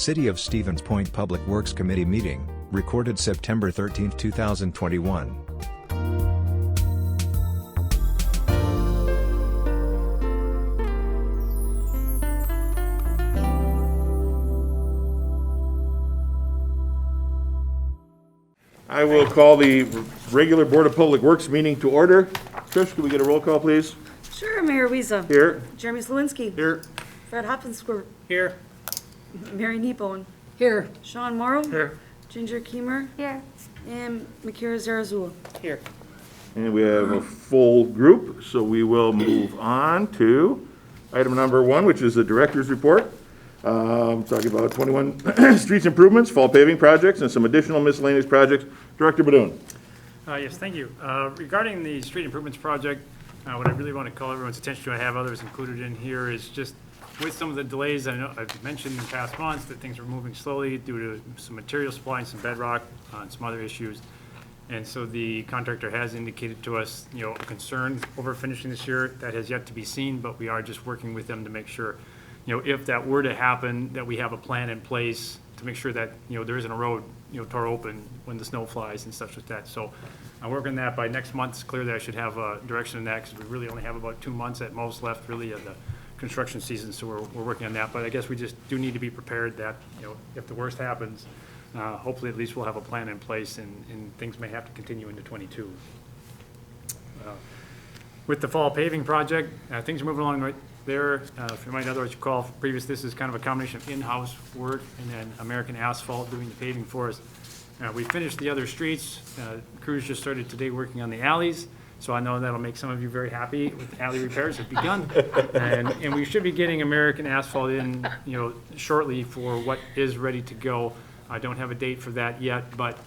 City of Stevens Point Public Works Committee meeting, recorded September 13, 2021. I will call the regular Board of Public Works meeting to order. Trish, can we get a roll call, please? Sure, Mayor Wiesa. Here. Jeremy Slawinski. Here. Fred Hoppenskirt. Here. Mary Nepone. Here. Sean Morrow. Here. Ginger Keemer. Here. And Makira Zarazua. Here. And we have a full group, so we will move on to item number 1, which is the director's report. Talking about 21 streets improvements, fall paving projects, and some additional miscellaneous projects. Director Badoon. Yes, thank you. Regarding the street improvements project, what I really want to call everyone's attention to, I have others included in here, is just with some of the delays, I know I've mentioned in past months that things are moving slowly due to some material supply and some bedrock and some other issues. And so the contractor has indicated to us, a concern over finishing this year. That has yet to be seen, but we are just working with them to make sure, if that were to happen, that we have a plan in place to make sure that, there isn't a road, tore open when the snow flies and stuff like that. So I'm working on that by next month. It's clear that I should have a direction in that, because we really only have about 2 months at most left really of the construction season. So we're working on that, but I guess we just do need to be prepared that, if the worst happens, hopefully at least we'll have a plan in place, and things may have to continue into 22. With the fall paving project, things are moving along right there. If you might otherwise recall previous, this is kind of a combination of in-house work and then American Asphalt doing the paving for us. We finished the other streets. Crews just started today working on the alleys, so I know that'll make some of you very happy with alley repairs have begun. And we should be getting American Asphalt in, shortly for what is ready to go. I don't have a date for that yet, but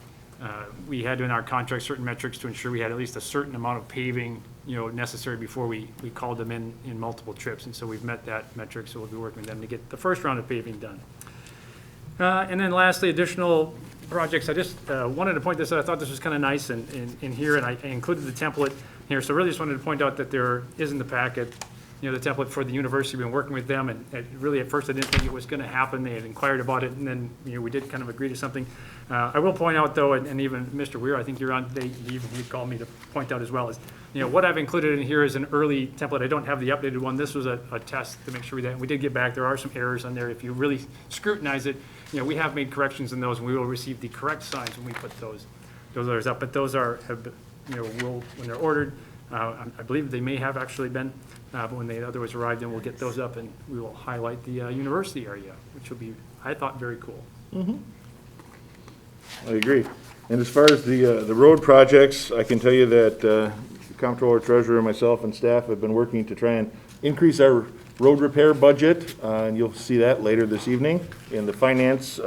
we had in our contract certain metrics to ensure we had at least a certain amount of paving necessary before we called them in multiple trips. And so we've met that metric, so we'll be working with them to get the first round of paving done. And then lastly, additional projects. I just wanted to point this out. I thought this was kind of nice in here, and I included the template here. So really just wanted to point out that there is in the packet, the template for the university. We've been working with them, and really at first I didn't think it was going to happen. They had inquired about it, and then we did kind of agree to something. I will point out though, and even Mr. Weir, I think you're on today, he called me to point out as well, is what I've included in here is an early template. I don't have the updated one. This was a test to make sure that we did get back. There are some errors on there. If you really scrutinize it, we have made corrections in those, and we will receive the correct signs when we put those letters up. But those when they're ordered, I believe they may have actually been, but when they otherwise arrive, then we'll get those up, and we will highlight the university area, which will be, I thought, very cool. Mm-hmm. I agree. And as far as the road projects, I can tell you that the comptroller, treasurer, myself, and staff have been working to try and increase our road repair budget, and you'll see that later this evening in the finance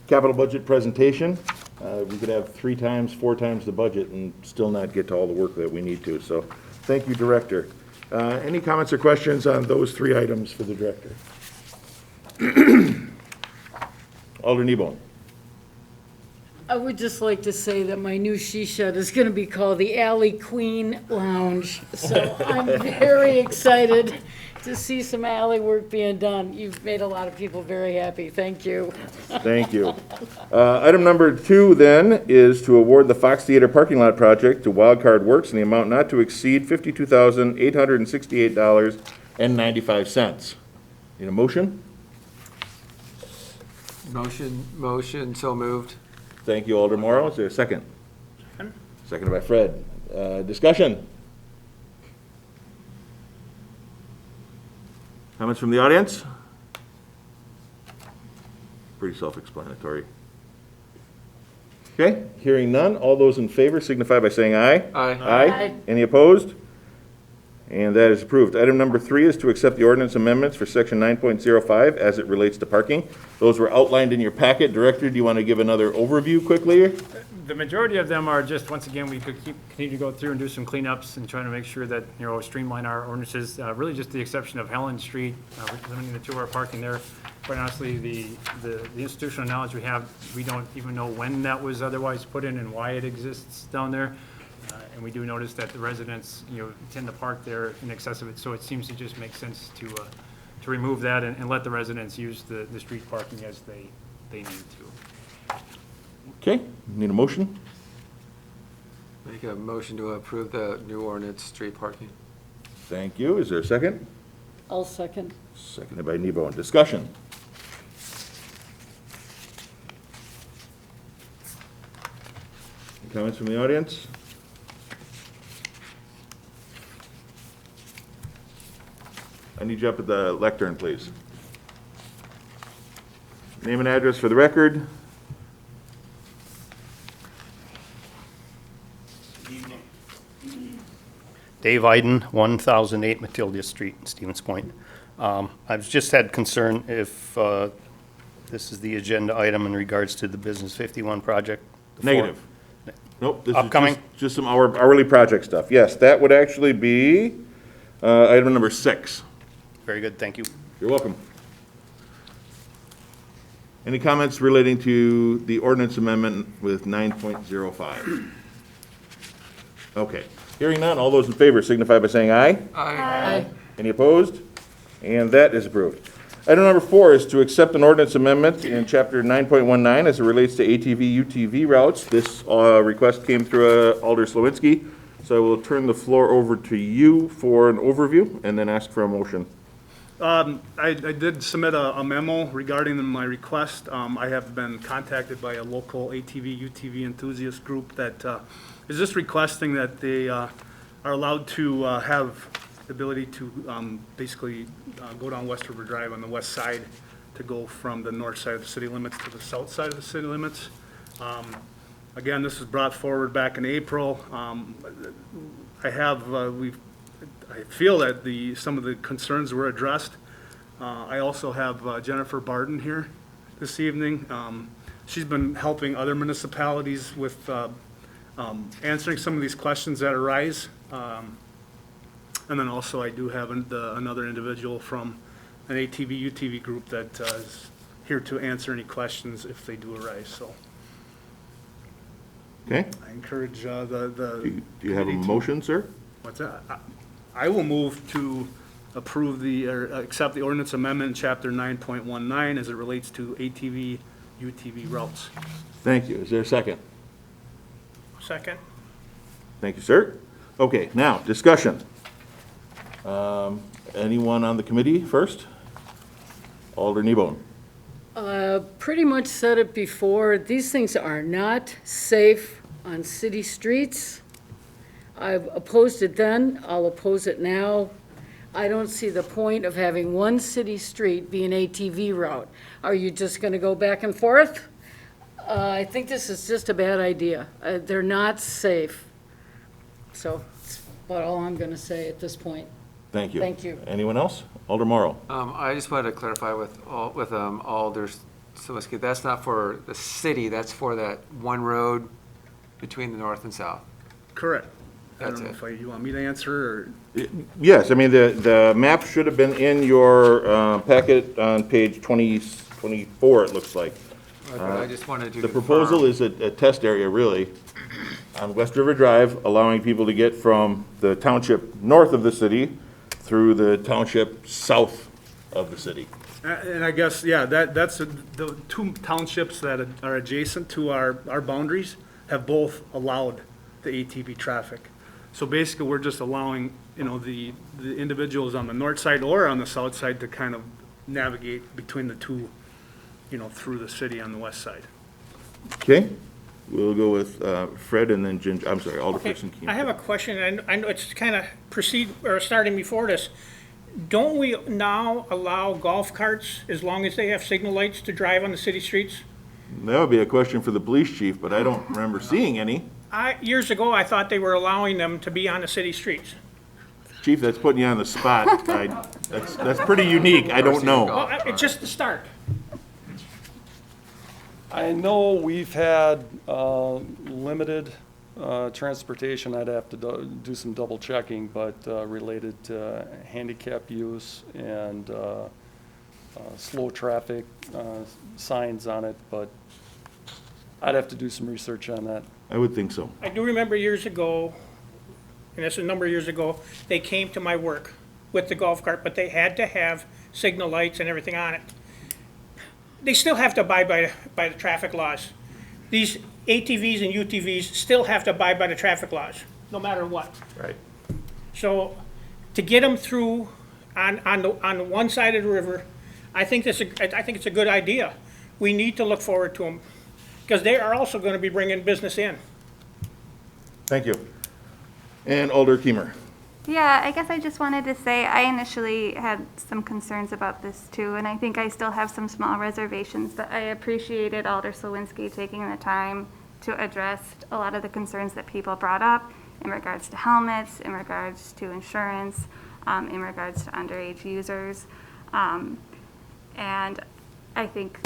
capital budget presentation. We could have 3 times, 4 times the budget and still not get to all the work that we need to. So thank you, Director. Any comments or questions on those 3 items for the Director? Alder Nebone. I would just like to say that my new she shed is going to be called the Alley Queen Lounge. So I'm very excited to see some alley work being done. You've made a lot of people very happy. Thank you. Thank you. Item number 2 then is to award the Fox Theater parking lot project to Wildcard Works in the amount not to exceed $52,868.95. Need a motion? Motion, so moved. Thank you, Alder Morrow. Is there a second? Seconded by Fred. Discussion? Comments from the audience? Pretty self-explanatory. Okay, hearing none. All those in favor signify by saying aye. Aye. Aye. Any opposed? And that is approved. Item number 3 is to accept the ordinance amendments for section 9.05 as it relates to parking. Those were outlined in your packet. Director, do you want to give another overview quickly? The majority of them are just, once again, we could continue to go through and do some cleanups and trying to make sure that, streamline our ordinances. Really just the exception of Helen Street, limiting the 2-hour parking there. Quite honestly, the institutional knowledge we have, we don't even know when that was otherwise put in and why it exists down there. And we do notice that the residents, tend to park there in excess of it, so it seems to just make sense to to remove that and let the residents use the street parking as they need to. Okay, need a motion? Make a motion to approve the new ordinance, street parking. Thank you. Is there a second? I'll second. Seconded by Nebo. Discussion. Any comments from the audience? I need you up at the lectern, please. Name and address for the record. Dave Iden, 1008 Matilda Street, Stevens Point. I've just had concern if this is the agenda item in regards to the Business 51 project. Negative. Nope, this is Upcoming? just some hourly project stuff. Yes, that would actually be item number 6. Very good, thank you. You're welcome. Any comments relating to the ordinance amendment with 9.05? Okay, hearing none, all those in favor signify by saying aye. Aye. Any opposed? And that is approved. Item number 4 is to accept an ordinance amendment in chapter 9.19 as it relates to ATV, UTV routes. This request came through Alder Slawinski, so I will turn the floor over to you for an overview and then ask for a motion. I did submit a memo regarding my request. I have been contacted by a local ATV, UTV enthusiast group that is just requesting that they are allowed to have the ability to basically go down West River Drive on the west side to go from the north side of the city limits to the south side of the city limits. Again, this was brought forward back in April. I feel that some of the concerns were addressed. I also have Jennifer Barden here this evening. She's been helping other municipalities with answering some of these questions that arise. And then also I do have another individual from an ATV, UTV group that is here to answer any questions if they do arise, so. Okay, I encourage the. do you have a committee to- motion, sir? What's that? I will move to approve or accept the ordinance amendment in chapter 9.19 as it relates to ATV, UTV routes. Thank you. Is there a second? Second. Thank you, sir. Okay, now, discussion. Anyone on the committee first? Alder Nebo. Pretty much said it before, these things are not safe on city streets. I've opposed it then, I'll oppose it now. I don't see the point of having one city street be an ATV route. Are you just gonna go back and forth? I think this is just a bad idea. They're not safe. So that's about all I'm gonna say at this point. Thank you. Thank you. Anyone else? Alder Morrow. I just wanted to clarify with Alder Slawinski, that's not for the city, that's for that one road between the north and south. Correct. I That's don't know it. if you want me to answer, or, Yes, I mean, the map should have been in your packet on page 24, it looks like. Okay, I just wanted to The proposal is a test area, really, on West River Drive, allowing people to get from the township north of the city through the township south of the city. and I guess, yeah, that's the two townships that are adjacent to our boundaries have both allowed the ATV traffic. So basically, we're just allowing, the individuals on the north side or on the south side to kind of navigate between the two, through the city on the west side. Okay, we'll go with Fred and then Ginger, I'm sorry, Alderperson Keenan. I have a question, and I know it's kind of starting before this. Don't we now allow golf carts, as long as they have signal lights, to drive on the city streets? That would be a question for the police chief, but I don't remember seeing any. Years ago, I thought they were allowing them to be on the city streets. Chief, that's putting you on the spot. That's pretty unique, I don't know. Well, it's just the start. I know we've had limited transportation, I'd have to do some double checking, but related to handicap use and slow traffic signs on it, but I'd have to do some research on that. I would think so. I do remember years ago, and that's a number of years ago, they came to my work with the golf cart, but they had to have signal lights and everything on it. They still have to abide by the traffic laws. These ATVs and UTVs still have to abide by the traffic laws, no matter what. Right. So to get them through on the one side of the river, I think it's a good idea. We need to look forward to them, because they are also going to be bringing business in. Thank you. And Alder Kiemer. Yeah, I guess I just wanted to say I initially had some concerns about this too, and I think I still have some small reservations, but I appreciated Alder Slawinski taking the time to address a lot of the concerns that people brought up in regards to helmets, in regards to insurance, in regards to underage users. And I think,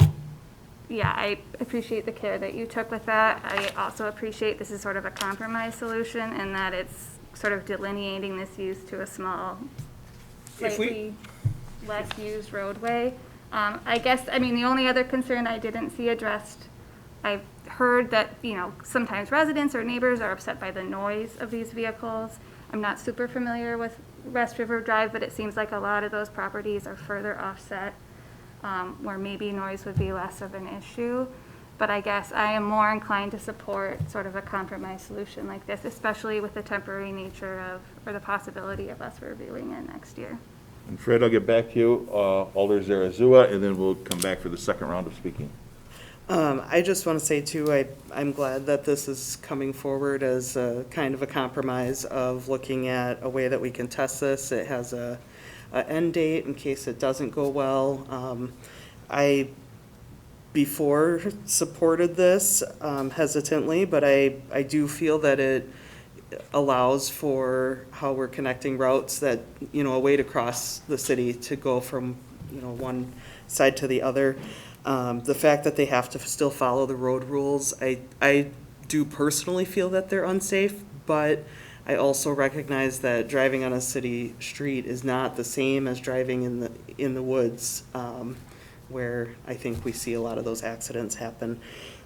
yeah, I appreciate the care that you took with that. I also appreciate this is sort of a compromise solution in that it's sort of delineating this use to a small, slightly less used roadway. I guess, I mean, the only other concern I didn't see addressed, I've heard that, sometimes residents or neighbors are upset by the noise of these vehicles. I'm not super familiar with West River Drive, but it seems like a lot of those properties are further offset, where maybe noise would be less of an issue. But I guess I am more inclined to support sort of a compromise solution like this, especially with the temporary nature of, or the possibility of us reviewing it next year. And Fred, I'll get back to you. Alder Zarazua, and then we'll come back for the second round of speaking. I just want to say too, I'm glad that this is coming forward as a kind of a compromise of looking at a way that we can test this. It has a end date in case it doesn't go well. I before supported this hesitantly, but I do feel that it allows for how we're connecting routes, that, a way to cross the city to go from, one side to the other. The fact that they have to still follow the road rules, I do personally feel that they're unsafe, but I also recognize that driving on a city street is not the same as driving in the woods, where I think we see a lot of those accidents happen.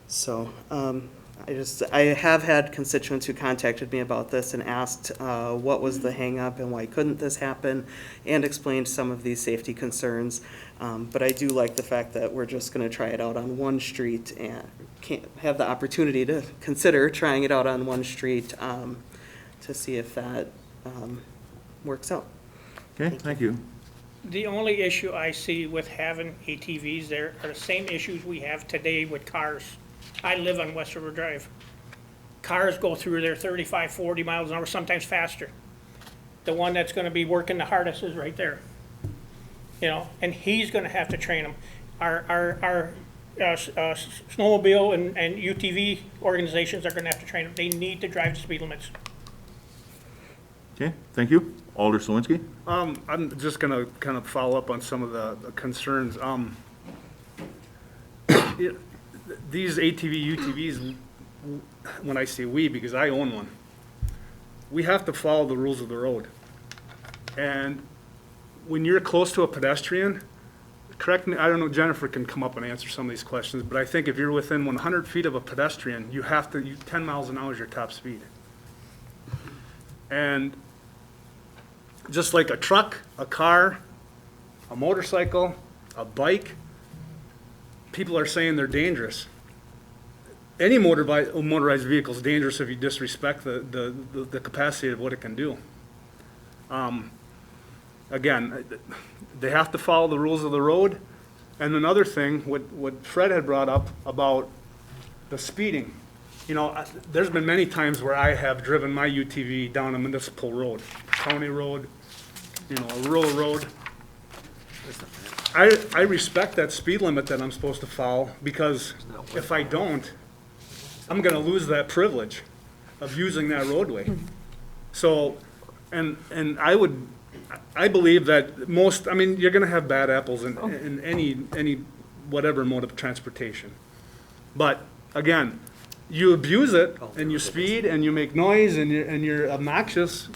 So I have had constituents who contacted me about this and asked what was the hang up and why couldn't this happen, and explained some of these safety concerns. But I do like the fact that we're just going to try it out on one street and can't have the opportunity to consider trying it out on one street to see if that works out. Okay, thank you. The only issue I see with having ATVs there are the same issues we have today with cars. I live on West River Drive. Cars go through there 35, 40 miles an hour, sometimes faster. The one that's gonna be working the hardest is right there. And he's gonna have to train them. Our snowmobile and UTV organizations are gonna have to train them. They need to drive the speed limits. Okay, thank you. Alder Slawinski. I'm just gonna kind of follow up on some of the concerns. These ATV, UTVs, when I say we, because I own one, we have to follow the rules of the road. And when you're close to a pedestrian, correct me, I don't know, Jennifer can come up and answer some of these questions, but I think if you're within 100 feet of a pedestrian, you have to, 10 miles an hour is your top speed. And just like a truck, a car, a motorcycle, a bike, people are saying they're dangerous. Any motorized vehicle is dangerous if you disrespect the capacity of what it can do. Again, they have to follow the rules of the road. And another thing, what Fred had brought up about the speeding. There's been many times where I have driven my UTV down a municipal road, county road, a rural road. I respect that speed limit that I'm supposed to follow, because if I don't, I'm gonna lose that privilege of using that roadway. So, and I believe that you're gonna have bad apples in any whatever mode of transportation. But again, you abuse it and you speed and you make noise and you're obnoxious,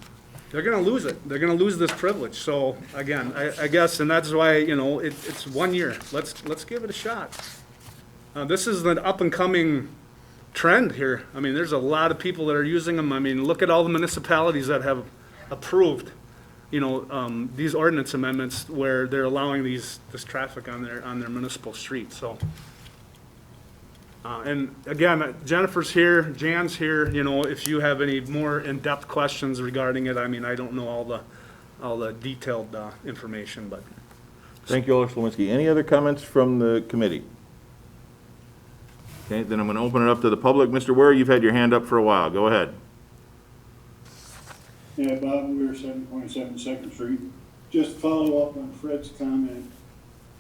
they're gonna lose it. They're gonna lose this privilege. So again, I guess, and that's why, it's 1 year. Let's give it a shot. This is an up and coming trend here. There's a lot of people that are using them. Look at all the municipalities that have approved these ordinance amendments where they're allowing this traffic on their municipal streets, so. And again, Jennifer's here, Jan's here, if you have any more in-depth questions regarding it, I mean, I don't know all the detailed information, but. Thank you, Alder Slawinski. Any other comments from the committee? Okay, then I'm going to open it up to the public. Mr. Ware, you've had your hand up for a while. Go ahead. Yeah, Bob Weir, 727 Second Street. Just to follow up on Fred's comment,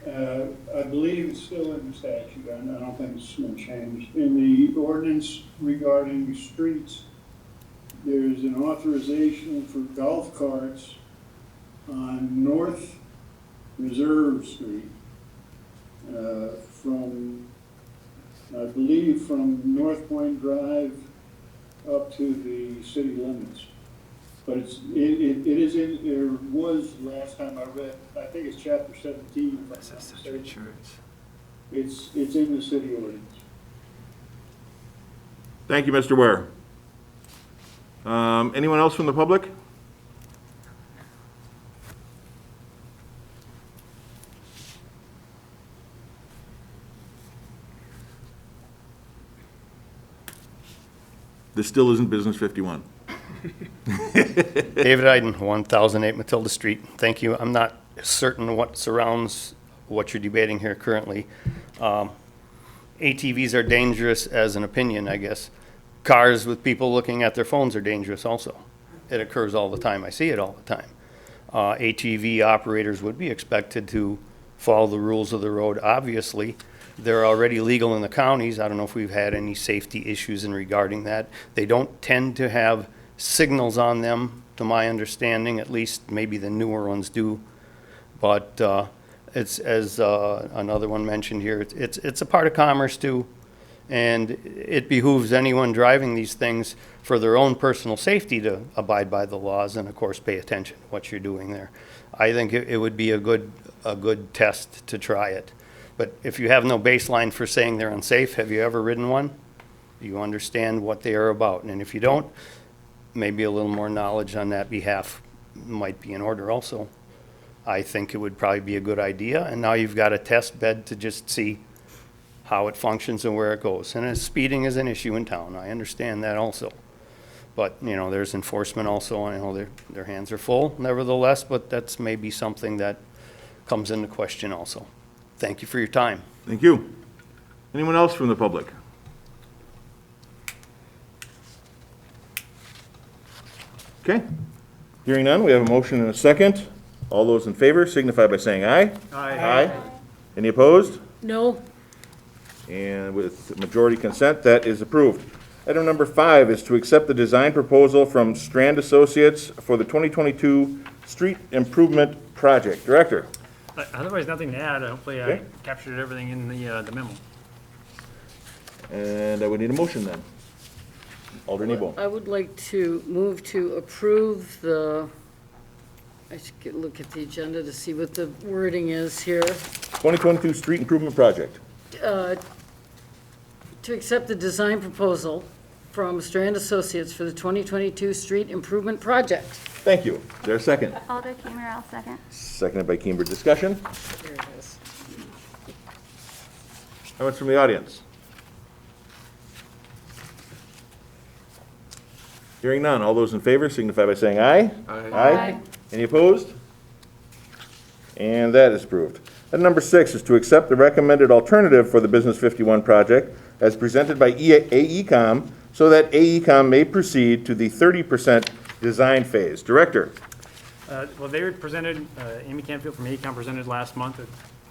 I believe it's still in the statute, I don't think it's been changed. In the ordinance regarding streets, there's an authorization for golf carts on North Reserve Street, I believe from North Point Drive up to the city limits. But it is in, there was, last time I read, I think it's chapter 17. If I'm not mistaken. It's in the city ordinance. Thank you, Mr. Ware. Anyone else from the public? This still isn't Business 51. David Iden, 1008 Matilda Street. Thank you. I'm not certain what surrounds what you're debating here currently. ATVs are dangerous as an opinion, I guess. Cars with people looking at their phones are dangerous also. It occurs all the time. I see it all the time. ATV operators would be expected to follow the rules of the road. Obviously, they're already legal in the counties. I don't know if we've had any safety issues in regarding that. They don't tend to have signals on them, to my understanding, at least maybe the newer ones do. But it's, as another one mentioned here, it's a part of commerce too. And it behooves anyone driving these things for their own personal safety to abide by the laws and, of course, pay attention to what you're doing there. I think it would be a good test to try it. But if you have no baseline for saying they're unsafe, have you ever ridden one? Do you understand what they are about? And if you don't, maybe a little more knowledge on that behalf might be in order also. I think it would probably be a good idea. And now you've got a test bed to just see how it functions and where it goes. And speeding is an issue in town. I understand that also. But, there's enforcement also. I know their hands are full nevertheless, but that's maybe something that comes into question also. Thank you for your time. Thank you. Anyone else from the public? Okay. Hearing none, we have a motion and a second. All those in favor signify by saying aye. Aye. Aye. Any opposed? No. And with majority consent, that is approved. Item number 5 is to accept the design proposal from Strand Associates for the 2022 Street Improvement Project. Director. Otherwise, nothing to add. Hopefully, I Okay. captured everything in the memo. And I would need a motion then. Alder Nebo. I would like to move to approve I should look at the agenda to see what the wording is here. 2022 Street Improvement Project. To accept the design proposal from Strand Associates for the 2022 Street Improvement Project. Thank you. Is there a second? Alder Keemer, I'll second. Seconded by Kimber. Discussion? There it is. Comments from the audience? Hearing none. All those in favor signify by saying aye. Aye. Any opposed? And that is approved. Item number 6 is to accept the recommended alternative for the Business 51 project as presented by AECom so that AECom may proceed to the 30% design phase. Director. Well, they were presented, Amy Canfield from AECom presented last month at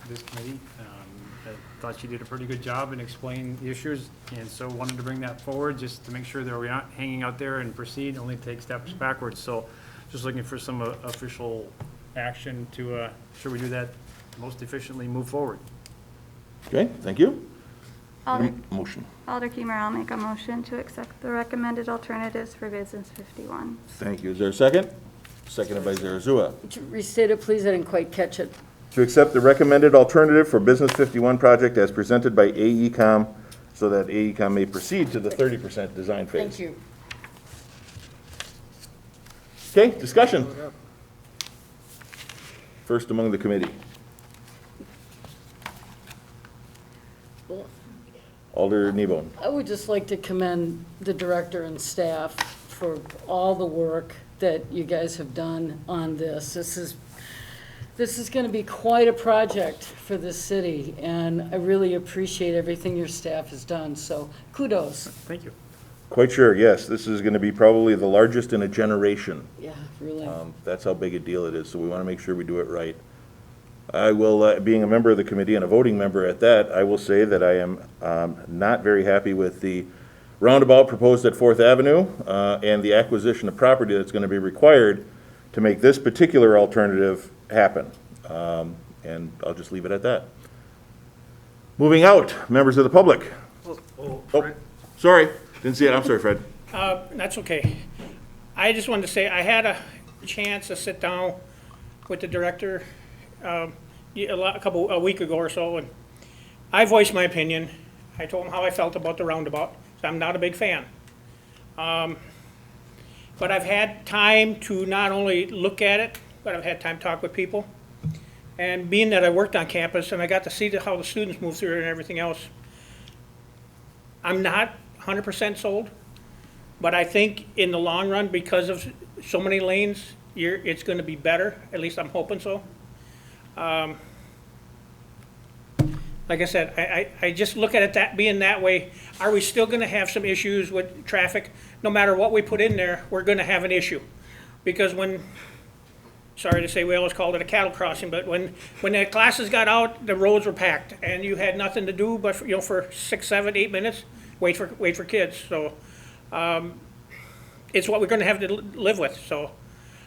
this committee. I thought she did a pretty good job in explaining the issues, and so wanted to bring that forward just to make sure that we're not hanging out there and proceed, only take steps backwards. So just looking for some official action to sure we do that most efficiently, move forward. Okay, thank you. Motion. Alder Keemer, I'll make a motion to accept the recommended alternatives for Business 51. Thank you. Is there a second? Seconded by Zarazua. Would you restate it, please? I didn't quite catch it. To accept the recommended alternative for Business 51 project as presented by AECom so that AECom may proceed to the 30% design phase. Thank you. Okay, discussion. First among the committee. Well, Alder Nebone. I would just like to commend the director and staff for all the work that you guys have done on this. This is going to be quite a project for this city, and I really appreciate everything your staff has done, so kudos. Thank you. Quite sure, yes. This is going to be probably the largest in a generation. Yeah, really. That's how big a deal it is, so we want to make sure we do it right. I will, being a member of the committee and a voting member at that, I will say that I am not very happy with the roundabout proposed at Fourth Avenue and the acquisition of property that's going to be required to make this particular alternative happen. And I'll just leave it at that. Moving out, members of the public. Oh, sorry, didn't see it. I'm sorry, Fred. That's okay. I just wanted to say, I had a chance to sit down with the director a week ago or so, and I voiced my opinion. I told him how I felt about the roundabout, so I'm not a big fan. But I've had time to not only look at it, but I've had time to talk with people. And being that I worked on campus and I got to see how the students move through it and everything else, I'm not 100% sold, but I think in the long run, because of so many lanes, it's going to be better. At least I'm hoping so. Like I said, I just look at it that being that way. Are we still going to have some issues with traffic? No matter what we put in there, we're going to have an issue. Because sorry to say, we always called it a cattle crossing, but when the classes got out, the roads were packed, and you had nothing to do but for 6, 7, 8 minutes, wait for kids. So it's what we're going to have to live with. So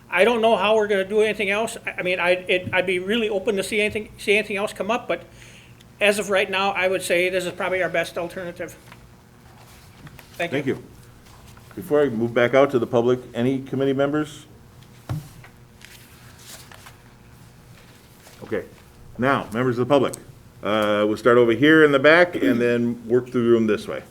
I don't know how we're going to do anything else. I mean, I'd be really open to see anything else come up, but as of right now, I would say this is probably our best alternative. Thank you. Thank you. Before I move back out to the public, any committee members? Okay. Now, members of the public, we'll start over here in the back and then work through the room this way.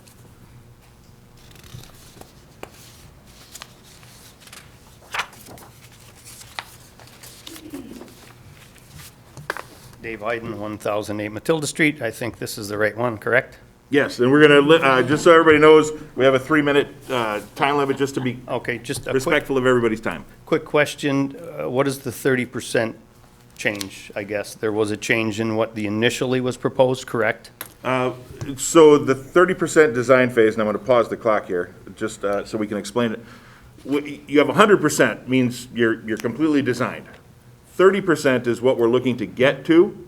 Dave Iden, 1008 Matilda Street. I think this is the right one, correct? Yes, and we're going to, just so everybody knows, we have a 3-minute time limit just to be Okay, just a respectful of everybody's time. quick question. What is the 30% change, I guess? There was a change in what the initially was proposed, correct? So the 30% design phase, and I'm going to pause the clock here, just so we can explain it. You have 100% means you're completely designed. 30% is what we're looking to get to.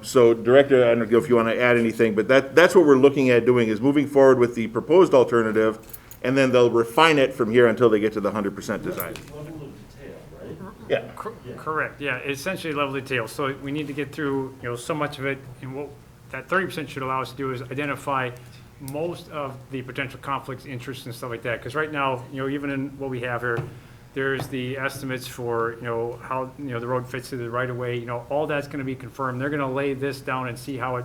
So Director, I don't know if you want to add anything, but that's what we're looking at doing, is moving forward with the proposed alternative, and then they'll refine it from here until they get to the 100% design. Level of detail, right? Yeah. Correct, yeah, essentially level detail. So we need to get through, so much of it, and what that 30% should allow us to do is identify most of the potential conflicts, interests, and stuff like that. Because right now, even in what we have here, there's the estimates for, how, the road fits to the right of way, all that's gonna be confirmed. They're gonna lay this down and see how it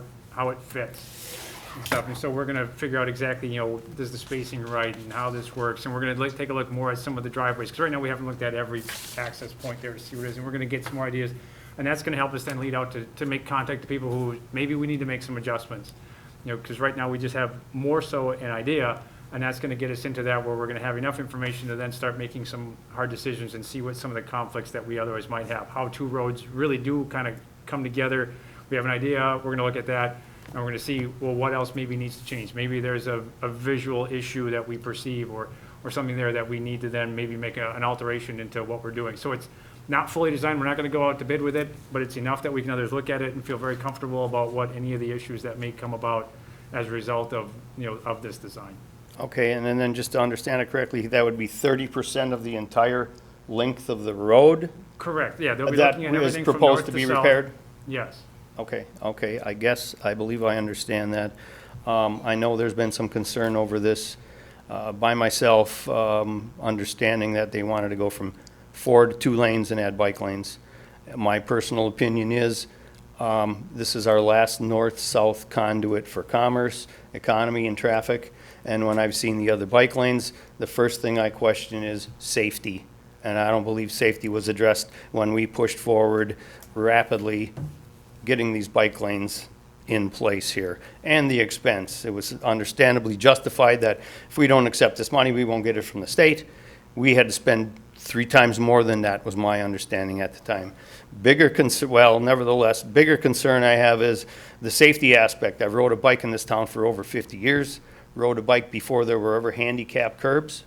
fits and stuff. And so we're gonna figure out exactly, does the spacing right and how this works. And we're gonna take a look more at some of the driveways, because right now we haven't looked at every access point there to see what it is. And we're gonna get some more ideas. And that's gonna help us then lead out to make contact to people who maybe we need to make some adjustments. Because right now we just have more so an idea, and that's going to get us into that where we're going to have enough information to then start making some hard decisions and see what some of the conflicts that we otherwise might have. How two roads really do kind of come together. We have an idea, we're going to look at that, and we're going to see, well, what else maybe needs to change. Maybe there's a visual issue that we perceive or something there that we need to then maybe make an alteration into what we're doing. So it's not fully designed, we're not going to go out to bid with it, but it's enough that we can others look at it and feel very comfortable about what any of the issues that may come about as a result of, of this design. Okay, and then just to understand it correctly, that would be 30% of the entire length of the road? Correct, yeah, they'll be That looking at is everything from proposed north to to be south. repaired? Yes. Okay, I believe I understand that. I know there's been some concern over this by myself, understanding that they wanted to go from 4 to 2 lanes and add bike lanes. My personal opinion is this is our last north-south conduit for commerce, economy, and traffic. And when I've seen the other bike lanes, the first thing I question is safety And I don't believe safety was addressed when we pushed forward rapidly getting these bike lanes in place here. And the expense, it was understandably justified that if we don't accept this money, we won't get it from the state. We had to spend 3 times more than that, was my understanding at the time. Nevertheless, bigger concern I have is the safety aspect. I've rode a bike in this town for over 50 years, rode a bike before there were ever handicap curbs.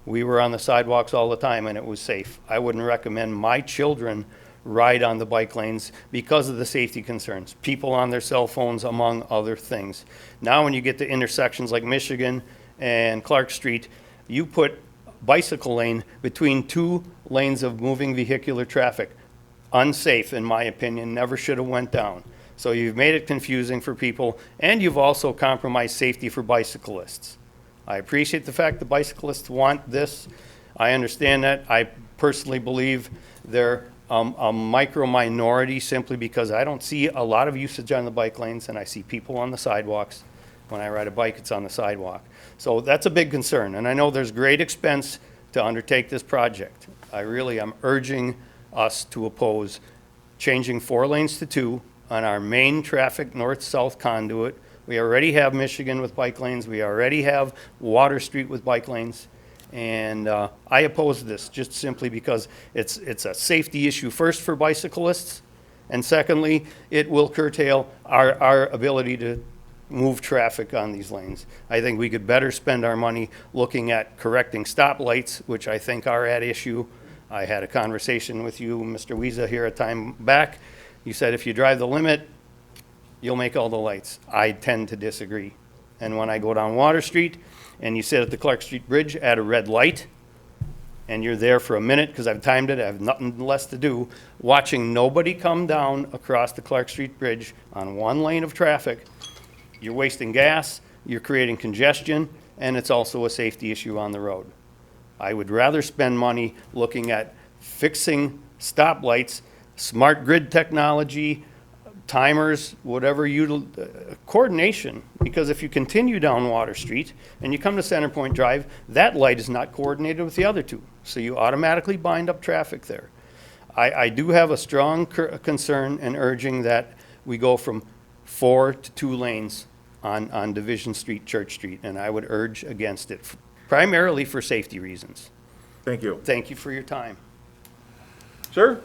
We were on the sidewalks all the time and it was safe. I wouldn't recommend my children ride on the bike lanes because of the safety concerns. People on their cell phones, among other things. Now when you get to intersections like Michigan and Clark Street, you put bicycle lane between 2 lanes of moving vehicular traffic. Unsafe, in my opinion, never should have went down. So you've made it confusing for people, and you've also compromised safety for bicyclists. I appreciate the fact the bicyclists want this. I understand that. I personally believe they're a micro minority simply because I don't see a lot of usage on the bike lanes, and I see people on the sidewalks. When I ride a bike, it's on the sidewalk. So that's a big concern, and I know there's great expense to undertake this project. I really am urging us to oppose changing 4 lanes to 2 on our main traffic north-south conduit. We already have Michigan with bike lanes. We already have Water Street with bike lanes. And I oppose this just simply because it's a safety issue first for bicyclists, and secondly, it will curtail our ability to move traffic on these lanes. I think we could better spend our money looking at correcting stoplights, which I think are at issue. I had a conversation with you, Mr. Wiesa, here a time back. You said if you drive the limit, you'll make all the lights. I tend to disagree. And when I go down Water Street and you sit at the Clark Street Bridge at a red light and you're there for a minute because I've timed it, I have nothing less to do, watching nobody come down across the Clark Street Bridge on 1 lane of traffic, you're wasting gas, you're creating congestion, and it's also a safety issue on the road. I would rather spend money looking at fixing stoplights, smart grid technology, timers, whatever coordination. Because if you continue down Water Street and you come to Center Point Drive, that light is not coordinated with the other 2. So you automatically bind up traffic there. I do have a strong concern and urging that we go from 4 to 2 lanes on Division Street, Church Street, and I would urge against it, primarily for safety reasons. Thank you. Thank you for your time. Sir?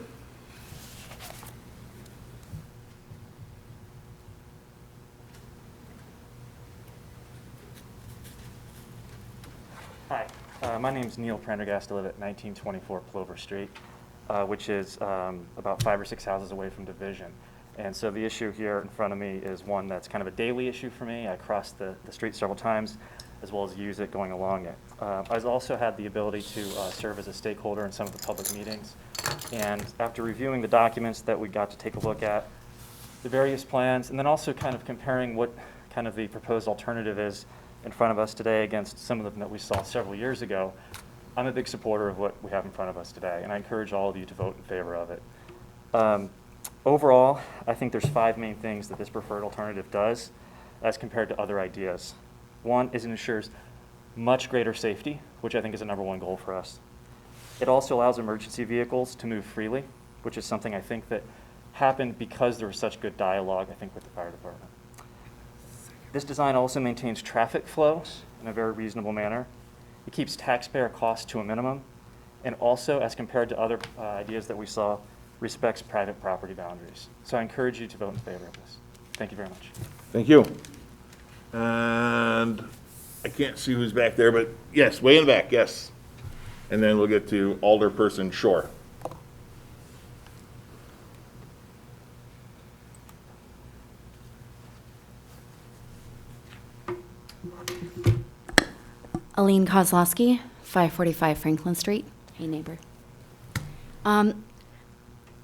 Hi, my name's Neil Prendergast. I live at 1924 Plover Street, which is about 5 or 6 houses away from Division. And so the issue here in front of me is one that's kind of a daily issue for me. I cross the street several times, as well as use it going along it. I've also had the ability to serve as a stakeholder in some of the public meetings. And after reviewing the documents that we got to take a look at, the various plans, and then also kind of comparing what kind of the proposed alternative is in front of us today against some of them that we saw several years ago, I'm a big supporter of what we have in front of us today, and I encourage all of you to vote in favor of it. Overall, I think there's 5 main things that this preferred alternative does as compared to other ideas. One is it ensures much greater safety, which I think is the #1 goal for us. It also allows emergency vehicles to move freely, which is something I think that happened because there was such good dialogue, I think, with the fire department. This design also maintains traffic flows in a very reasonable manner. It keeps taxpayer costs to a minimum, and also, as compared to other ideas that we saw, respects private property boundaries. So I encourage you to vote in favor of this. Thank you very much. Thank you. And I can't see who's back there, but yes, way in the back, yes. And then we'll get to Alderperson Shore. Aline Kozlowski, 545 Franklin Street. Hey, neighbor.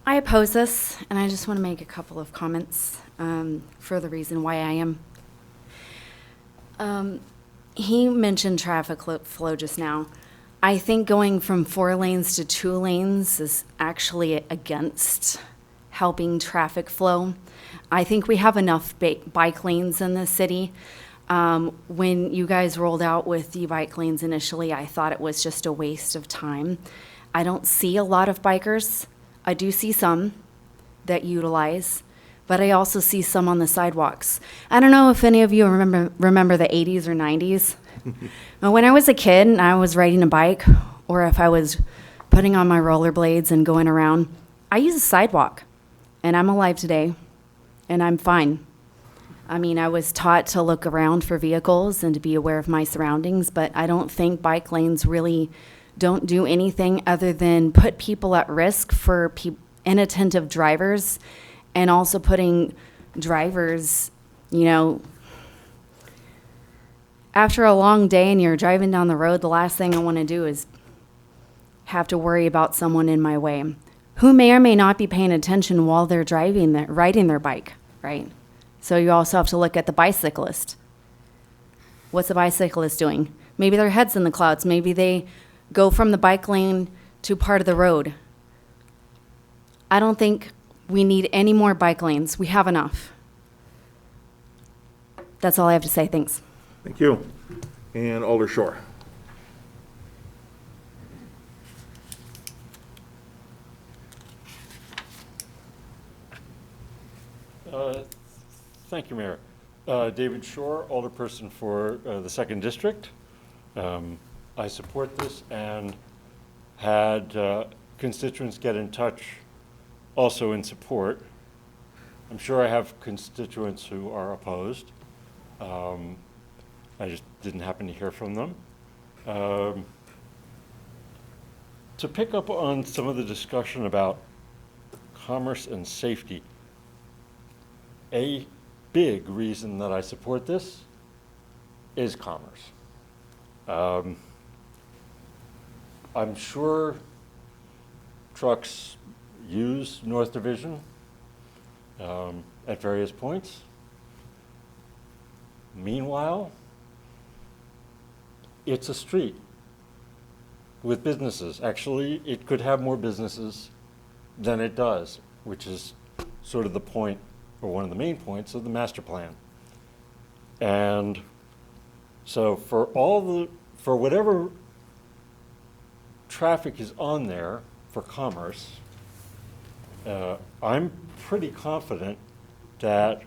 I oppose this, and I just want to make a couple of comments for the reason why I am. He mentioned traffic flow just now. I think going from 4 lanes to 2 lanes is actually against helping traffic flow. I think we have enough bike lanes in the city. When you guys rolled out with e-bike lanes initially, I thought it was just a waste of time. I don't see a lot of bikers. I do see some that utilize, but I also see some on the sidewalks. I don't know if any of you remember the 80s or 90s. When I was a kid and I was riding a bike, or if I was putting on my rollerblades and going around, I use a sidewalk, and I'm alive today, and I'm fine. I mean, I was taught to look around for vehicles and to be aware of my surroundings, but I don't think bike lanes really don't do anything other than put people at risk for inattentive drivers, and also putting drivers, you know, after a long day and you're driving down the road, the last thing I want to do is have to worry about someone in my way who may or may not be paying attention while they're riding their bike, right? So you also have to look at the bicyclist. What's the bicyclist doing? Maybe their head's in the clouds. Maybe they go from the bike lane to part of the road. I don't think we need any more bike lanes. We have enough. That's all I have to say. Thanks. Thank you. And Alder Shore. Thank you, Mayor. David Shore, alderperson for the 2nd District. I support this and had constituents get in touch also in support. I'm sure I have constituents who are opposed. I just didn't happen to hear from them. To pick up on some of the discussion about commerce and safety, a big reason that I support this is commerce. I'm sure trucks use North Division at various points. Meanwhile, it's a street with businesses. Actually, it could have more businesses than it does, which is sort of the point, or one of the main points of the master plan. And so for whatever traffic is on there for commerce, I'm pretty confident that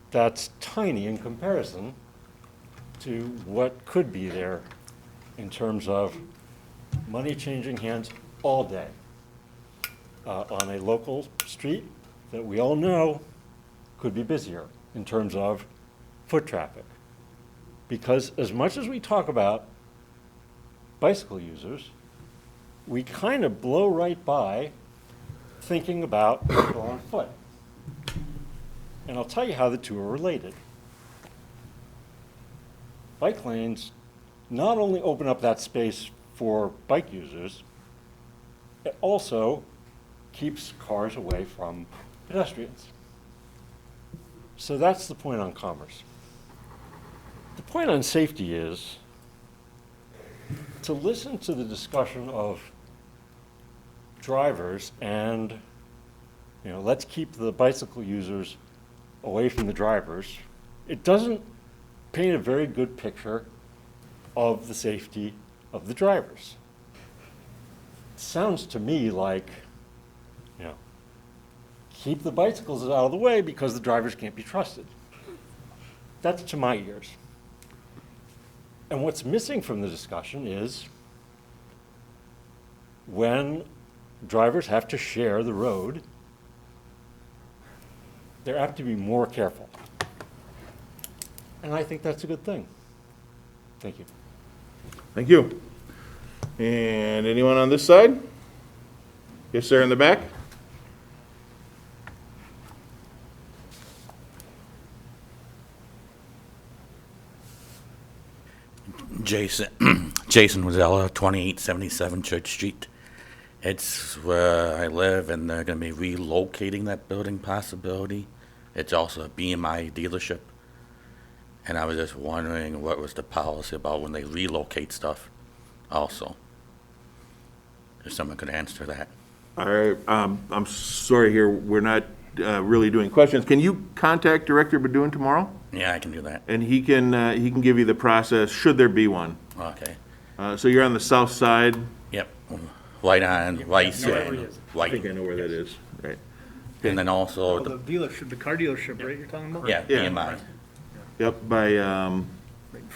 that's tiny in comparison to what could be there in terms of money changing hands all day on a local street that we all know could be busier in terms of foot traffic. Because as much as we talk about bicycle users, we kind of blow right by thinking about people on foot. And I'll tell you how the two are related. Bike lanes not only open up that space for bike users, it also keeps cars away from pedestrians. So that's the point on commerce. The point on safety is to listen to the discussion of drivers and, let's keep the bicycle users away from the drivers. It doesn't paint a very good picture of the safety of the drivers. It sounds to me like, keep the bicycles out of the way because the drivers can't be trusted. That's to my ears. And what's missing from the discussion is when drivers have to share the road, they have to be more careful. And I think that's a good thing. Thank you. Thank you. And anyone on this side? Yes, sir, in the back. Jason Wazzella, 2877 Church Street. It's where I live, and they're going to be relocating that building possibility. It's also a BMI dealership. And I was just wondering what was the policy about when they relocate stuff also. If someone could answer that. All right, I'm sorry here, we're not really doing questions. Can you contact Director Badun tomorrow? Yeah, I can do that. And he can give you the process, should there be one. Okay. So you're on the south side? Yep. Right on Rice Yeah, and I White. think I know where that is, right. And then also, The dealership, the car dealership, right, you're talking about? yeah, Yeah. EMI. Yep, by,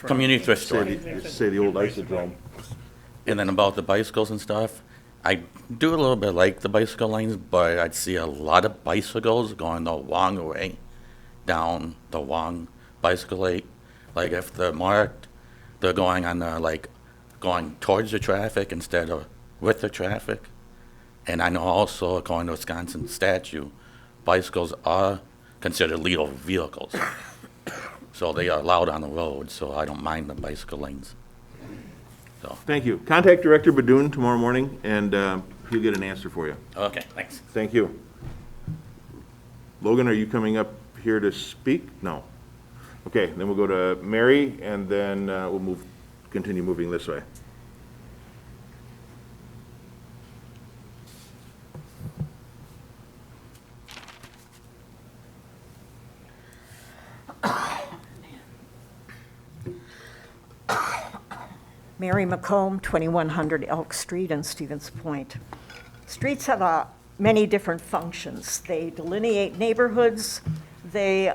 Community thrift store. say the old Isodrome. And then about the bicycles and stuff, I do a little bit like the bicycle lanes, but I'd see a lot of bicycles going the wrong way down the wrong bicycle lane. Like if they're marked, they're going on the, like, going towards the traffic instead of with the traffic. And I know also, according to Wisconsin statute, bicycles are considered legal vehicles. So they are allowed on the road, so I don't mind the bicycle lanes. So, Thank you. Contact Director Badoon tomorrow morning, and he'll get an answer for you. okay, thanks. Thank you. Logan, are you coming up here to speak? No. Okay, then we'll go to Mary, and then we'll continue moving this way. Mary Macomb, 2100 Elk Street in Stevens Point. Streets have many different functions. They delineate neighborhoods. They're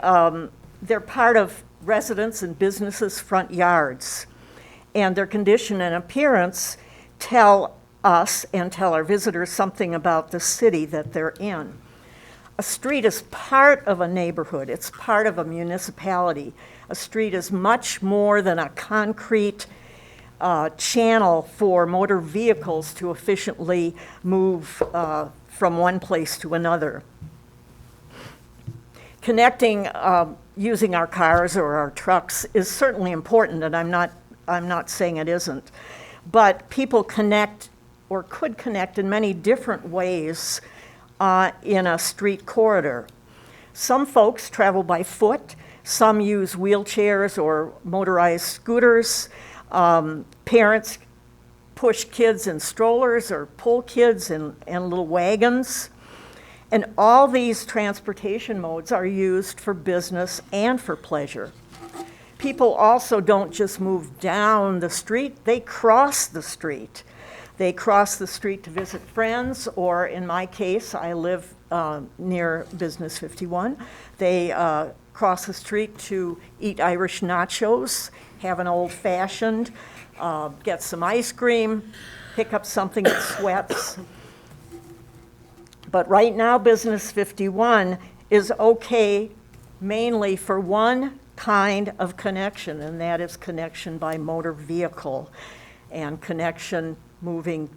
part of residents' and businesses' front yards. And their condition and appearance tell us and tell our visitors something about the city that they're in. A street is part of a neighborhood. It's part of a municipality. A street is much more than a concrete channel for motor vehicles to efficiently move from one place to another. Connecting using our cars or our trucks is certainly important, and I'm not saying it isn't. But people connect or could connect in many different ways in a street corridor. Some folks travel by foot, some use wheelchairs or motorized scooters. Parents push kids in strollers or pull kids in little wagons. And all these transportation modes are used for business and for pleasure. People also don't just move down the street, they cross the street. They cross the street to visit friends, or in my case, I live near Business 51. They cross the street to eat Irish nachos, have an old-fashioned, get some ice cream, pick up something that sweats. But right now, Business 51 is okay mainly for one kind of connection, and that is connection by motor vehicle and connection moving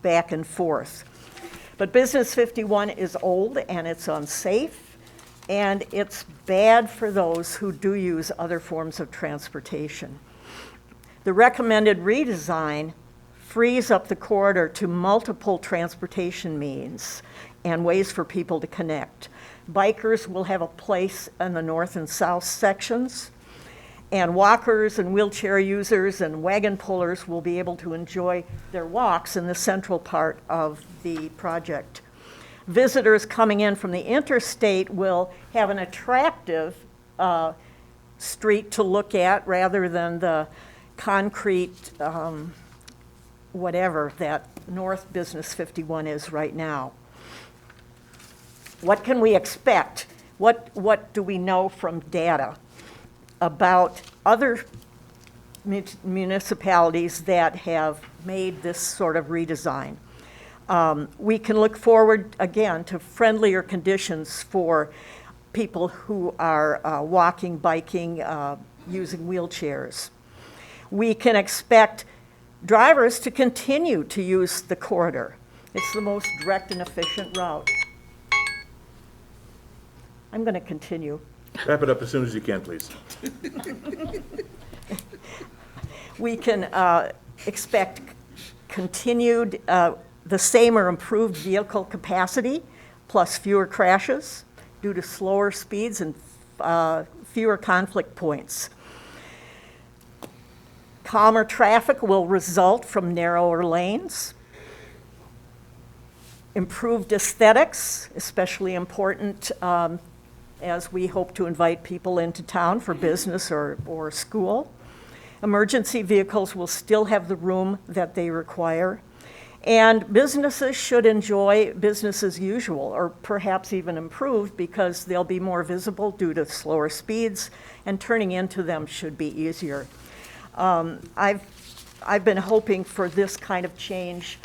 back and forth. But Business 51 is old and it's unsafe, and it's bad for those who do use other forms of transportation. The recommended redesign frees up the corridor to multiple transportation means and ways for people to connect. Bikers will have a place in the north and south sections, and walkers and wheelchair users and wagon pullers will be able to enjoy their walks in the central part of the project. Visitors coming in from the interstate will have an attractive street to look at rather than the concrete whatever that North Business 51 is right now. What can we expect? What do we know from data about other municipalities that have made this sort of redesign? We can look forward, again, to friendlier conditions for people who are walking, biking, using wheelchairs. We can expect drivers to continue to use the corridor. It's the most direct and efficient route. I'm going to continue. Wrap it up as soon as you can, please. We can expect continued, the same or improved vehicle capacity, plus fewer crashes due to slower speeds and fewer conflict points. Calmer traffic will result from narrower lanes. Improved aesthetics, especially important as we hope to invite people into town for business or school. Emergency vehicles will still have the room that they require. And businesses should enjoy business as usual, or perhaps even improved, because they'll be more visible due to slower speeds, and turning into them should be easier. I've been hoping for this kind of change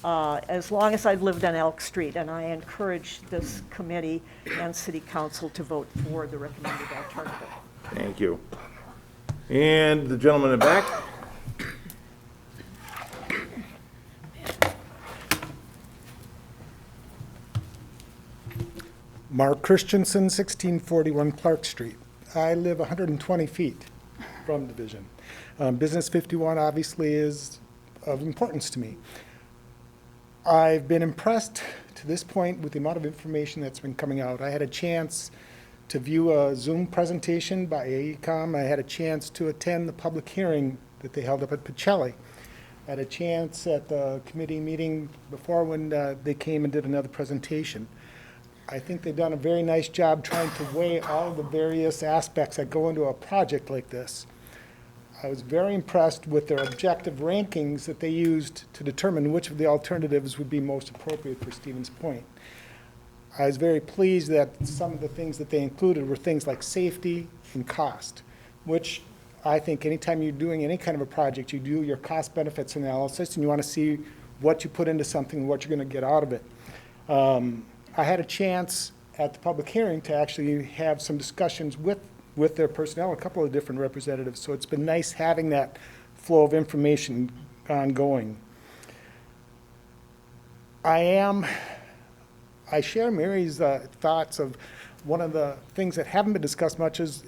as long as I've lived on Elk Street, and I encourage this committee and city council to vote for the recommended alternative. Thank you. And the gentleman in the back? Mark Christensen, 1641 Clark Street. I live 120 feet from Division. Business 51 obviously is of importance to me. I've been impressed to this point with the amount of information that's been coming out. I had a chance to view a Zoom presentation by AECom. I had a chance to attend the public hearing that they held up at Pacelli. I had a chance at the committee meeting before when they came and did another presentation. I think they've done a very nice job trying to weigh all the various aspects that go into a project like this. I was very impressed with their objective rankings that they used to determine which of the alternatives would be most appropriate for Stevens Point. I was very pleased that some of the things that they included were things like safety and cost, which I think anytime you're doing any kind of a project, you do your cost benefits analysis and you want to see what you put into something and what you're going to get out of it. I had a chance at the public hearing to actually have some discussions with their personnel, a couple of different representatives, so it's been nice having that flow of information ongoing. I share Mary's thoughts of one of the things that haven't been discussed much is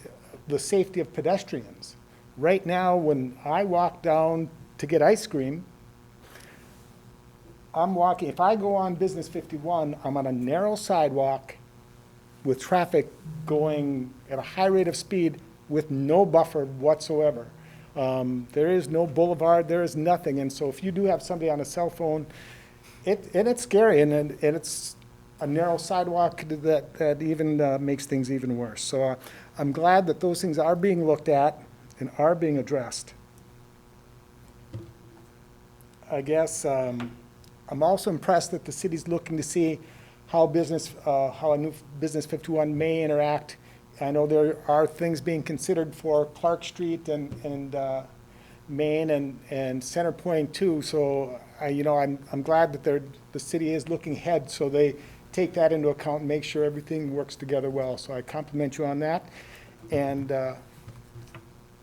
the safety of pedestrians. Right now, when I walk down to get ice cream, I'm walking, if I go on Business 51, I'm on a narrow sidewalk with traffic going at a high rate of speed with no buffer whatsoever. There is no boulevard, there is nothing. And so if you do have somebody on a cell phone, it's scary, and it's a narrow sidewalk that even makes things even worse. So I'm glad that those things are being looked at and are being addressed. I guess I'm also impressed that the city's looking to see how a new Business 51 may interact. I know there are things being considered for Clark Street and Main and Center Point too. So I'm glad that the city is looking ahead, so they take that into account and make sure everything works together well. So I compliment you on that, and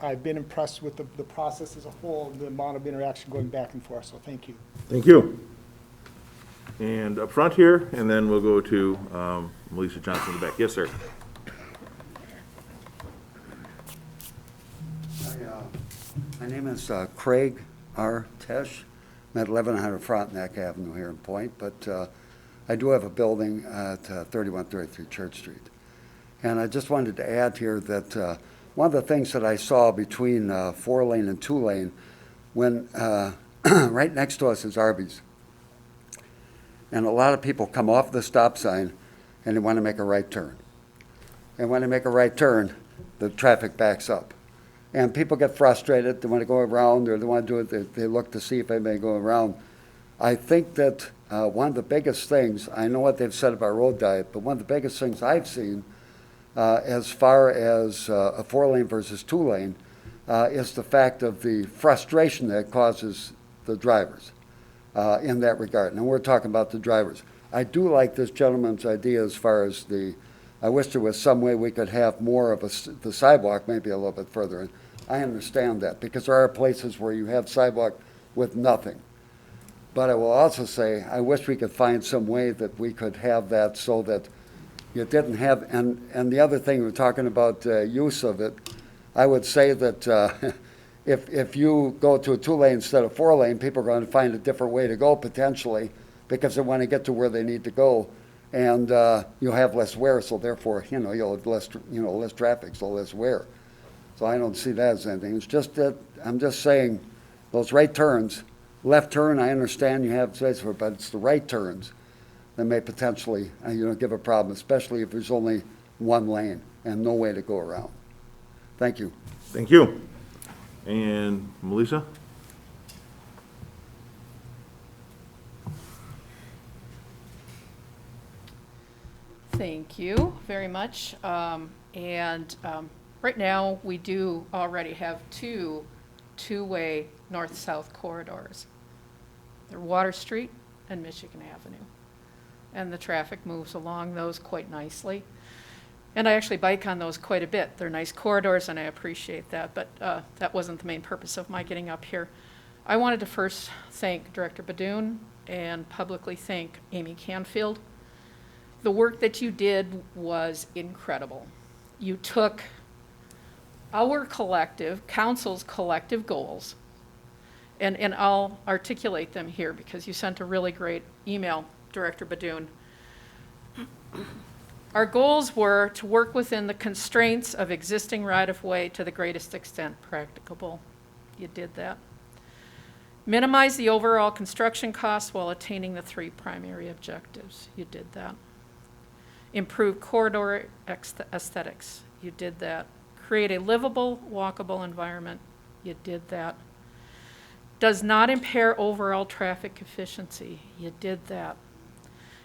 I've been impressed with the process as a whole, the amount of interaction going back and forth. So thank you. Thank you. And up front here, and then we'll go to Melissa Johnson in the back. Yes, sir. My name is Craig R. Tesh. I'm at 1100 Frontenac Avenue here in Point, but I do have a building at 3133 Church Street. And I just wanted to add here that one of the things that I saw between 4-lane and 2-lane, when right next to us is Arby's. And a lot of people come off the stop sign and they want to make a right turn. And when they make a right turn, the traffic backs up. And people get frustrated, they want to go around, or they want to do it, they look to see if they may go around. I think that one of the biggest things, I know what they've said about road diet, but one of the biggest things I've seen as far as a 4-lane versus 2-lane is the fact of the frustration that it causes the drivers in that regard. And we're talking about the drivers. I do like this gentleman's idea as far as I wish there was some way we could have more of the sidewalk, maybe a little bit further in. I understand that, because there are places where you have sidewalk with nothing. But I will also say, I wish we could find some way that we could have that so that you didn't have, and the other thing, we're talking about use of it, I would say that if you go to a 2-lane instead of 4-lane, people are going to find a different way to go potentially, because they want to get to where they need to go. And you'll have less wear, so therefore, you'll have less traffic, so less wear. So I don't see that as anything. It's just that I'm just saying those right turns, left turn, I understand you have space for it, but it's the right turns that may potentially, give a problem, especially if there's only one lane and no way to go around. Thank you. Thank you. And Melissa? Thank you very much. Right now, we do already have two-way north-south corridors. They're Water Street and Michigan Avenue. And the traffic moves along those quite nicely. And I actually bike on those quite a bit. They're nice corridors, and I appreciate that, but that wasn't the main purpose of my getting up here. I wanted to first thank Director Badoon and publicly thank Amy Canfield. The work that you did was incredible. You took our collective, council's collective goals, and I'll articulate them here because you sent a really great email, Director Badoon. Our goals were to work within the constraints of existing right-of-way to the greatest extent practicable. You did that. Minimize the overall construction costs while attaining the 3 primary objectives. You did that. Improve corridor aesthetics. You did that. Create a livable, walkable environment. You did that. Does not impair overall traffic efficiency. You did that.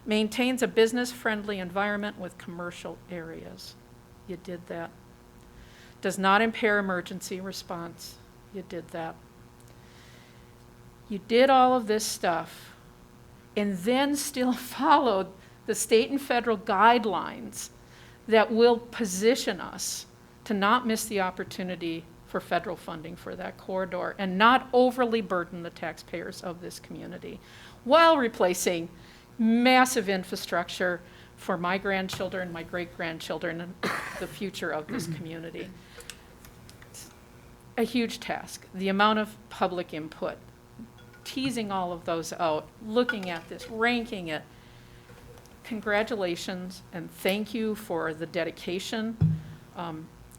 Maintains a business-friendly environment with commercial areas. You did that. Does not impair emergency response. You did that. You did all of this stuff and then still followed the state and federal guidelines that will position us to not miss the opportunity for federal funding for that corridor and not overly burden the taxpayers of this community while replacing massive infrastructure for my grandchildren, my great-grandchildren, and the future of this community. It's a huge task. The amount of public input, teasing all of those out, looking at this, ranking it. Congratulations and thank you for the dedication.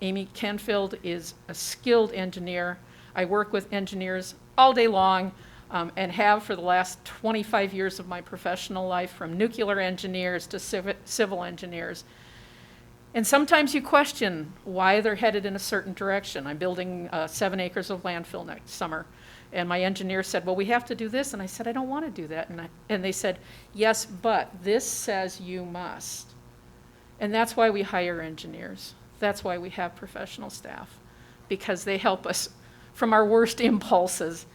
Amy Canfield is a skilled engineer. I work with engineers all day long and have for the last 25 years of my professional life, from nuclear engineers to civil engineers. And sometimes you question why they're headed in a certain direction. I'm building 7 acres of landfill next summer. And my engineer said, well, we have to do this. And I said, I don't want to do that. And they said, yes, but this says you must. And that's why we hire engineers. That's why we have professional staff, because they help us from our worst impulses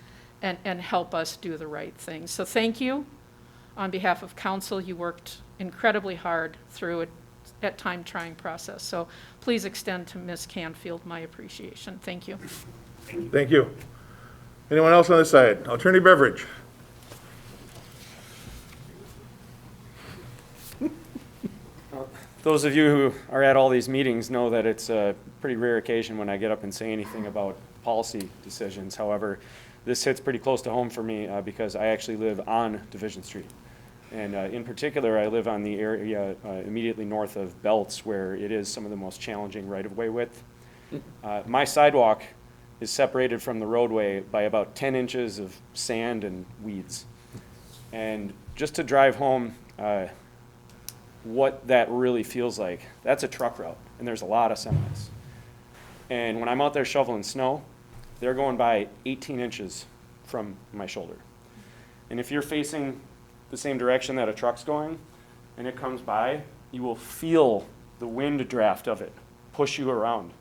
and help us do the right thing. So thank you. On behalf of council, you worked incredibly hard through a at time trying process. So please extend to Ms. Canfield my appreciation. Thank you. Thank you. Anyone else on this side? Alternative beverage. Those of you who are at all these meetings know that it's a pretty rare occasion when I get up and say anything about policy decisions. However, this hits pretty close to home for me because I actually live on Division Street. And in particular, I live on the area immediately north of Belts, where it is some of the most challenging right-of-way width. My sidewalk is separated from the roadway by about 10 inches of sand and weeds. And just to drive home what that really feels like, that's a truck route, and there's a lot of semis. And when I'm out there shoveling snow, they're going by 18 inches from my shoulder. And if you're facing the same direction that a truck's going, and it comes by, you will feel the wind draft of it push you around.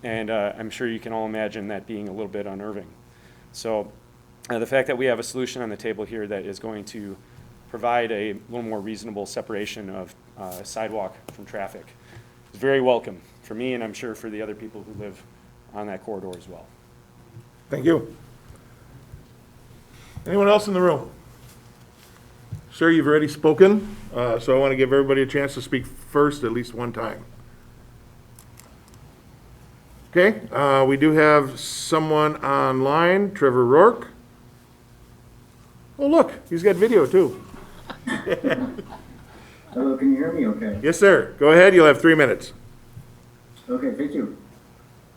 And I'm sure you can all imagine that being a little bit unnerving. So the fact that we have a solution on the table here that is going to provide a little more reasonable separation of sidewalk from traffic is very welcome for me, and I'm sure for the other people who live on that corridor as well. Thank you. Anyone else in the room? Sir, you've already spoken, so I want to give everybody a chance to speak first at least one time. Okay, we do have someone online, Trevor Rourke. Oh, look, he's got video too. Hello, can you hear me okay? Yes, sir. Go ahead, you'll have 3 minutes. Okay, thank you.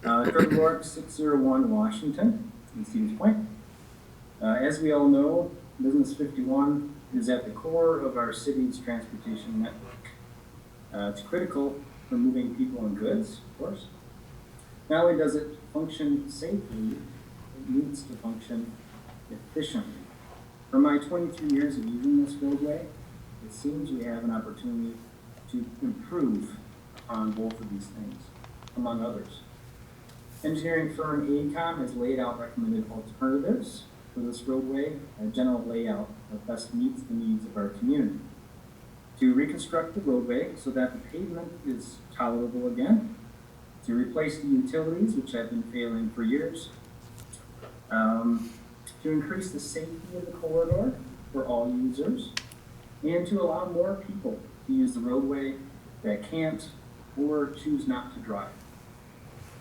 Trevor Rourke, 601 Washington, in Stevens Point. As we all know, Business 51 is at the core of our city's transportation network. It's critical for moving people and goods, of course. Not only does it function safely, it needs to function efficiently. For my 23 years of using this roadway, it seems we have an opportunity to improve on both of these things, among others. Engineering firm AECOM has laid out recommended alternatives for this roadway, a general layout that best meets the needs of our community. To reconstruct the roadway so that the pavement is tolerable again, to replace the utilities, which have been failing for years, to increase the safety of the corridor for all users, and to allow more people to use the roadway that can't or choose not to drive.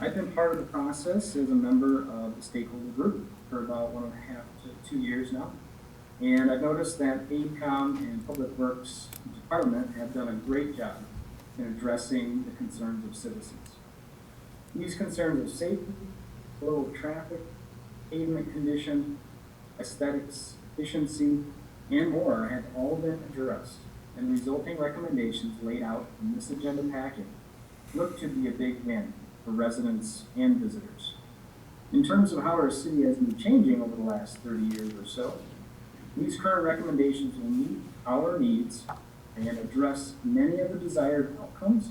I've been part of the process as a member of the stakeholder group for about 1.5 to 2 years now, and I've noticed that AECOM and Public Works Department have done a great job in addressing the concerns of citizens. These concerns of safety, flow of traffic, pavement condition, aesthetics, efficiency, and more have all been addressed, and resulting recommendations laid out in this agenda packet look to be a big win for residents and visitors. In terms of how our city has been changing over the last 30 years or so, these current recommendations will meet our needs and address many of the desired outcomes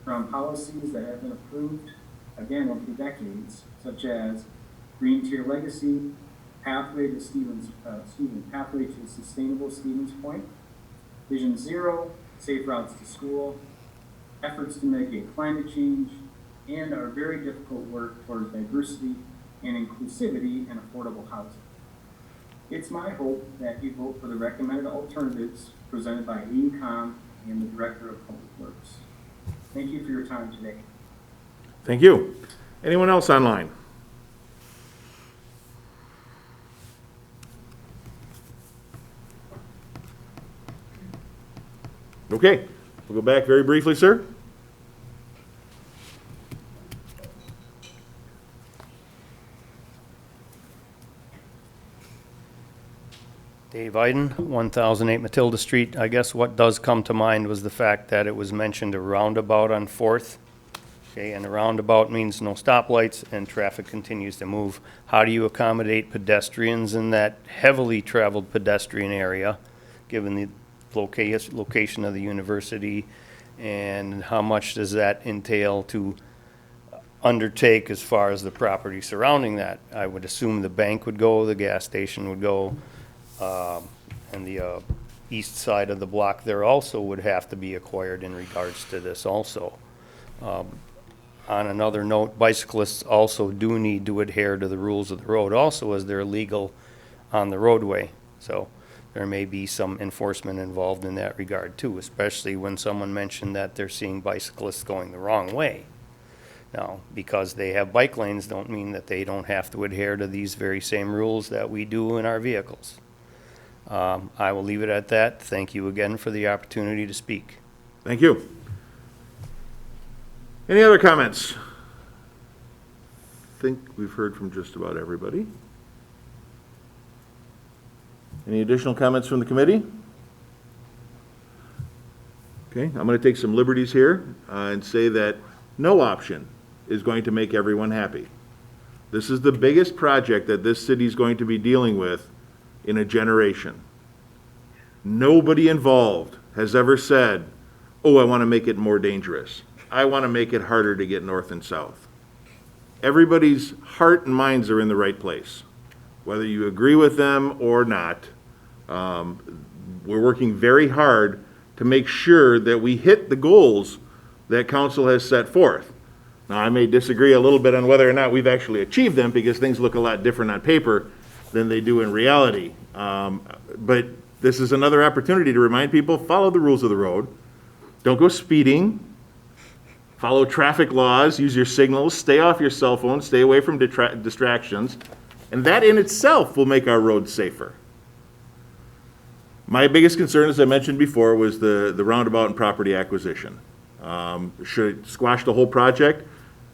from policies that have been approved, again, over decades, such as Green Tier Legacy, Pathway to Sustainable Stevens Point, Vision Zero, Safe Routes to School, efforts to mitigate climate change, and our very difficult work towards diversity and inclusivity and affordable housing. It's my hope that you vote for the recommended alternatives presented by AECOM and the Director of Public Works. Thank you for your time today. Thank you. Anyone else online? Okay, we'll go back very briefly, sir. Dave Iden, 1008 Matilda Street. I guess what does come to mind was the fact that it was mentioned a roundabout on 4th. Okay, and a roundabout means no stoplights and traffic continues to move. How do you accommodate pedestrians in that heavily traveled pedestrian area, given the location of the university, and how much does that entail to undertake as far as the property surrounding that? I would assume the bank would go, the gas station would go, and the east side of the block there also would have to be acquired in regards to this also. On another note, bicyclists also do need to adhere to the rules of the road also, as they're legal on the roadway. So there may be some enforcement involved in that regard too, especially when someone mentioned that they're seeing bicyclists going the wrong way. Now, because they have bike lanes don't mean that they don't have to adhere to these very same rules that we do in our vehicles. I will leave it at that. Thank you again for the opportunity to speak. Thank you. Any other comments? I think we've heard from just about everybody. Any additional comments from the committee? Okay, I'm going to take some liberties here and say that no option is going to make everyone happy. This is the biggest project that this city is going to be dealing with in a generation. Nobody involved has ever said, oh, I want to make it more dangerous. I want to make it harder to get north and south. Everybody's heart and minds are in the right place. Whether you agree with them or not, we're working very hard to make sure that we hit the goals that council has set forth. Now, I may disagree a little bit on whether or not we've actually achieved them, because things look a lot different on paper than they do in reality. But this is another opportunity to remind people, follow the rules of the road. Don't go speeding. Follow traffic laws, use your signals, stay off your cell phone, stay away from distractions. And that in itself will make our roads safer. My biggest concern, as I mentioned before, was the roundabout and property acquisition. Should it squash the whole project?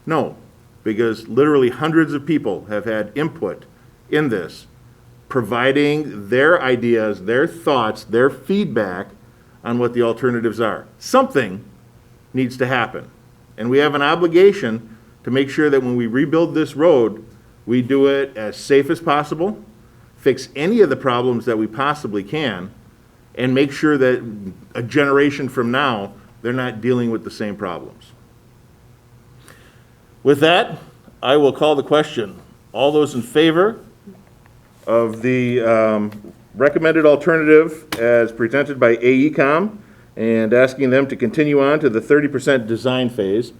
No, because literally hundreds of people have had input in this, providing their ideas, their thoughts, their feedback on what the alternatives are. Something needs to happen. And we have an obligation to make sure that when we rebuild this road, we do it as safe as possible, fix any of the problems that we possibly can, and make sure that a generation from now, they're not dealing with the same problems. With that, I will call the question. All those in favor of the recommended alternative as presented by AECom and asking them to continue on to the 30% design phase,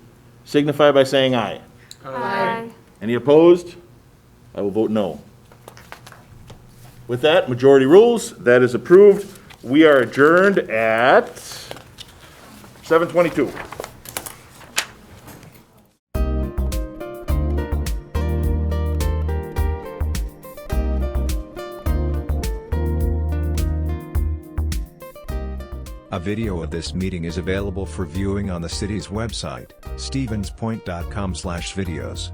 signify by saying aye. Aye. Any opposed? I will vote no. With that, majority rules, that is approved. We are adjourned at 7:22. A video of this meeting is available for viewing on the city's website, stevenspoint.com/videos.